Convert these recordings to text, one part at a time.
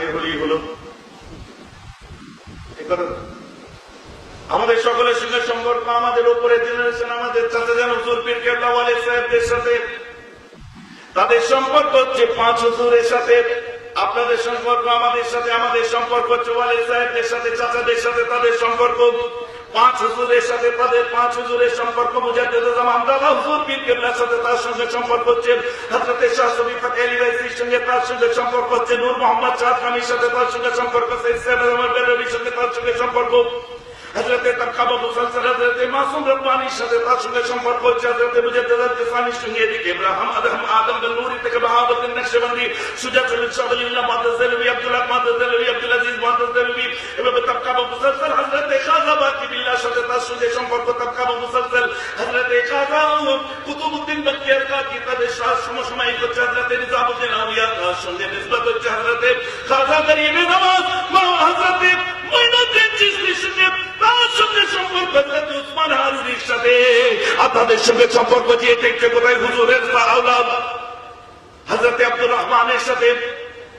বের হলেই হলো। আমাদের সকলের সঙ্গে সম্পর্ক, আমাদের উপরে জেনারেশন, আমাদের চাচা জান হুজুর পীর কেবলা ওয়ালি সাহেবদের সাথে তাদের সম্পর্ক হচ্ছে 5 হুজুরের সাথে। আপনাদের সম্পর্ক আমাদের সাথে, আমাদের সম্পর্ক হচ্ছে ওয়ালি সাহেবদের সাথে, চাচাদের সাথে তাদের সম্পর্ক 5 হুজুরের সাথে, তাদের 5 হুজুরের সম্পর্ক মুজাদ্দিদ জামান দাদা হুজুর পীর কেবলার সাথে তার সঙ্গে সম্পর্ক হচ্ছে, হযরত শাহ শফি ফাতে আলী ভাইসির সঙ্গে তার সঙ্গে সম্পর্ক হচ্ছে, নূর মোহাম্মদ শাহ খামির সাথে তার সঙ্গে সম্পর্ক হচ্ছে, ইসলাম আহমদ বেরলভীর সঙ্গে তার সঙ্গে সম্পর্ক, হযরত তারকাবা মুসালসাল হযরত মাসুম রব্বানির সাথে তার সঙ্গে সম্পর্ক হচ্ছে, হযরত মুজাদ্দিদ আল-কিসানির সঙ্গে, এদিকে ইব্রাহিম আদম বিন নূরি থেকে বাহাউদ্দিন নকশবন্দি, সুজাতুল শাহলিল্লাহ মাদাদালভি, আব্দুল্লাহ মাদাদালভি, আব্দুল আজিজ মাদাদালভি, এভাবে তারকাবা মুসালসাল হযরত খাজা বাকি বিল্লাহর সাথে তার সঙ্গে সম্পর্ক, তারকাবা মুসালসাল হযরত খাজা কুতুবউদ্দিন বখতিয়ার কাকি তাদের সমসাময়িক হচ্ছে, হযরত নিজামুদ্দিন আউলিয়া তার সঙ্গে নিসবত হচ্ছে, হযরত খাজা গরিবে নওয়াজ হযরত মুঈনুদ্দিন চিশতির সঙ্গে তার সঙ্গে সম্পর্ক, হযরত উসমান হারুনির সাথে আপনাদের সঙ্গে সম্পর্ক যে দেখতে কোথায় হুজুরের আওলাদ হযরত আব্দুর রহমানের সাথে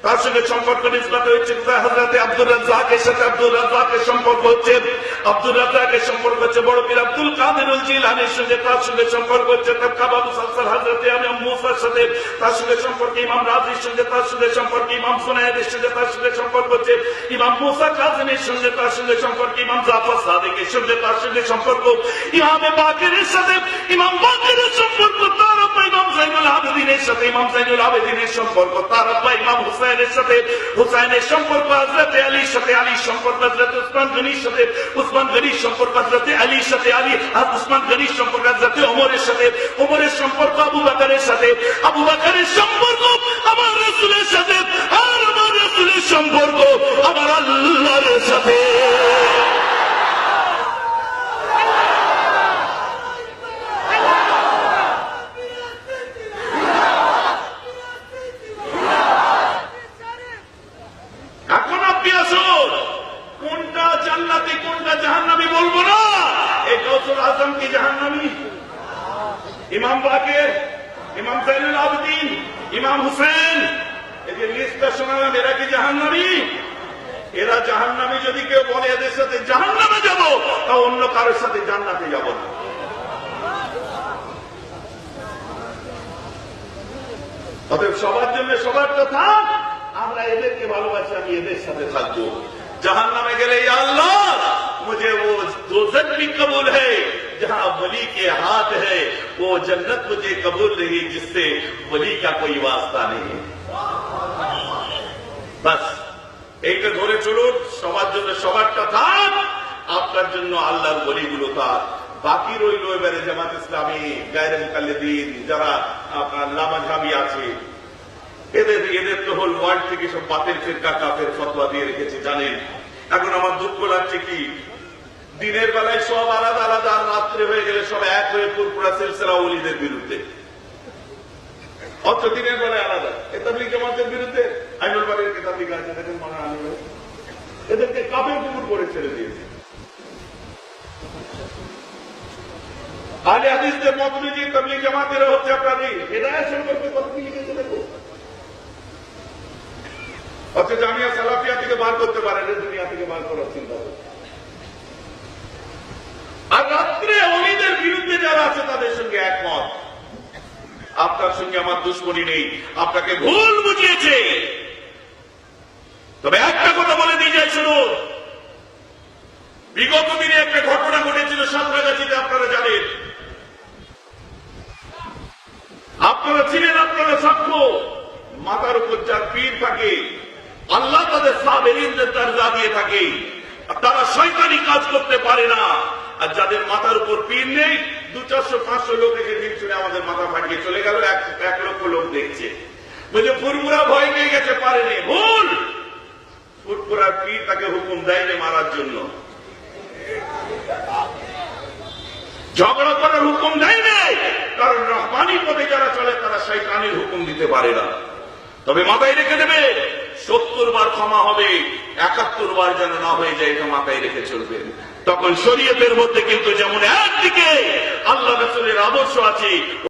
তার সঙ্গে সম্পর্ক নিসবত হচ্ছে, কোথায় হযরত আব্দুর রাজ্জাকের সাথে আব্দুর রাজ্জাকের সম্পর্ক হচ্ছে, আব্দুর রাজ্জাকের সম্পর্ক হচ্ছে বড় পীর আব্দুল কাদেরুল জিলানীর সঙ্গে তার সঙ্গে সম্পর্ক হচ্ছে, তারকাবা মুসালসাল হযরত ইমাম মুসার সাথে তার সঙ্গে সম্পর্ক, ইমাম রাজির সঙ্গে তার সঙ্গে সম্পর্ক, ইমাম সুনাইদের সঙ্গে তার সঙ্গে সম্পর্ক হচ্ছে, ইমাম মুসা কাজিমের সঙ্গে তার সঙ্গে সম্পর্ক, ইমাম জাফর সাদিকের সঙ্গে তার সঙ্গে সম্পর্ক, ইমামে বাকিরের সাথে ইমাম বাকিরের সম্পর্ক, তার আব্বা ইমাম যাইনুল আবেদিনের সাথে ইমাম যাইনুল আবেদিনের সম্পর্ক, তার আব্বা ইমাম হুসাইনের সাথে হুসাইনের সম্পর্ক, হযরত আলীর সাথে আলীর সম্পর্ক, হযরত উসমান গনির সাথে উসমান গনির সম্পর্ক, হযরত আলীর সাথে আলী আর উসমান গনির সম্পর্ক, হযরত ওমরের সাথে ওমরের সম্পর্ক, আবু বকরের সাথে আবু বকরের সম্পর্ক, আমার রাসূলের সাথে আর আমার রাসূলের সম্পর্ক আমার আল্লাহর সাথে। এখন আপনি আসুন, কোনটা জান্নাতি কোনটা জাহান্নামী বলবো না। এই গৌসুল আজম কি জাহান্নামী? ইমাম বাকের, ইমাম যাইনুল আবেদিন, ইমাম হুসেন, এই যে লিস্টটা শোনালাম, এরা কি জাহান্নামী? এরা জাহান্নামী যদি কেউ বলে এদের সাথে জাহান্নামে যাব, তা অন্য কারোর সাথে জান্নাতে যাব না। অতএব সবার জন্য সবারটা থাক, আমরা এদেরকে ভালোবাসি, আমি এদের সাথে থাকবো। জাহান্নামে গেলে ইয়া আল্লাহ मुझे वो दोज़ख भी कबूल है जहां वली के हाथ है, वो जन्नत मुझे कबूल नहीं जिससे वली का कोई वास्ता नहीं है। बस এইটা ধরে চলুন, সবার জন্য সবারটা থাক, আপনার জন্য আল্লাহর ওলিগুলো থাক। বাকি রইল এবারে জামাত ইসলামী, গায়রে মুকাল্লিদিন, যারা আপনার লামাঝাবি আছে, এদের তো হোল ওয়ার্ল্ড থেকে সব বাতিল ফিরকা কাফের ফতোয়া দিয়ে রেখেছে, জানেন। এখন আমার দুঃখ লাগছে কি, দিনের বেলায় সব আলাদা আলাদা, আর রাত্রে হয়ে গেলে সব এক হয়ে পুরপুরা সিলসিলা ওলিদের বিরুদ্ধে, অথচ দিনের বেলায় আলাদা। এ তাবলীগ জামাতের বিরুদ্ধে আইনুল বাড়ির কিতাব লিখা আছে, দেখেন মনে হয় এদেরকে কাফের কুকুর করে ছেড়ে দিয়েছে। আহলে হাদিসদের মত অনুযায়ী তাবলীগ জামাতেরা হচ্ছে আপনাদের হিদায়াত সম্পর্কে কত কি লিখেছে দেখো, অথচ জামিয়া সালাফিয়া থেকে বার করতে পারেন, দুনিয়া থেকে বার করার চিন্তা করে। আর রাত্রে ওলিদের বিরুদ্ধে যারা আছে তাদের সঙ্গে একমত। আপনার সঙ্গে আমার দুশ্মনী নেই, আপনাকে ভুল বুঝিয়েছে। তবে একটা কথা বলে দিয়ে যাই, শুনুন, বিগত দিনে একটা ঘটনা ঘটেছিল সাঁতরাগাছিতে, আপনারা জানেন, আপনারা ছিলেন, আপনারা সাক্ষ্য। মাথার উপর যার পীর থাকে, আল্লাহ তাদের সাবেরিনদের দরজা দিয়ে থাকে, তারা শয়তানি কাজ করতে পারে না। আর যাদের মাথার উপর পীর নেই, 200-400 লোক এসে দিন শুনে আমাদের মাথা ফাটিয়ে চলে গেল, 1 লক্ষ লোক দেখছে, বলছে ফুরফুরা ভয় পেয়ে গেছে, পারেনি। ভুল, ফুরফুরার পীর তাকে হুকুম দেয়নি মারার জন্য, ঝগড়া করার হুকুম দেয় নাই, কারণ রহমানি পথে যারা চলে তারা শয়তানের হুকুম দিতে পারে না। তবে মাথায় রেখে দেবে, 70 বার ক্ষমা হবে, 71 বার যেন না হয়ে যায়, এটা মাথায় রেখে চলবেন। তখন শরীয়তের মধ্যে কিন্তু যেমন একদিকে আল্লাহ রাসূলের আদর্শ আছে,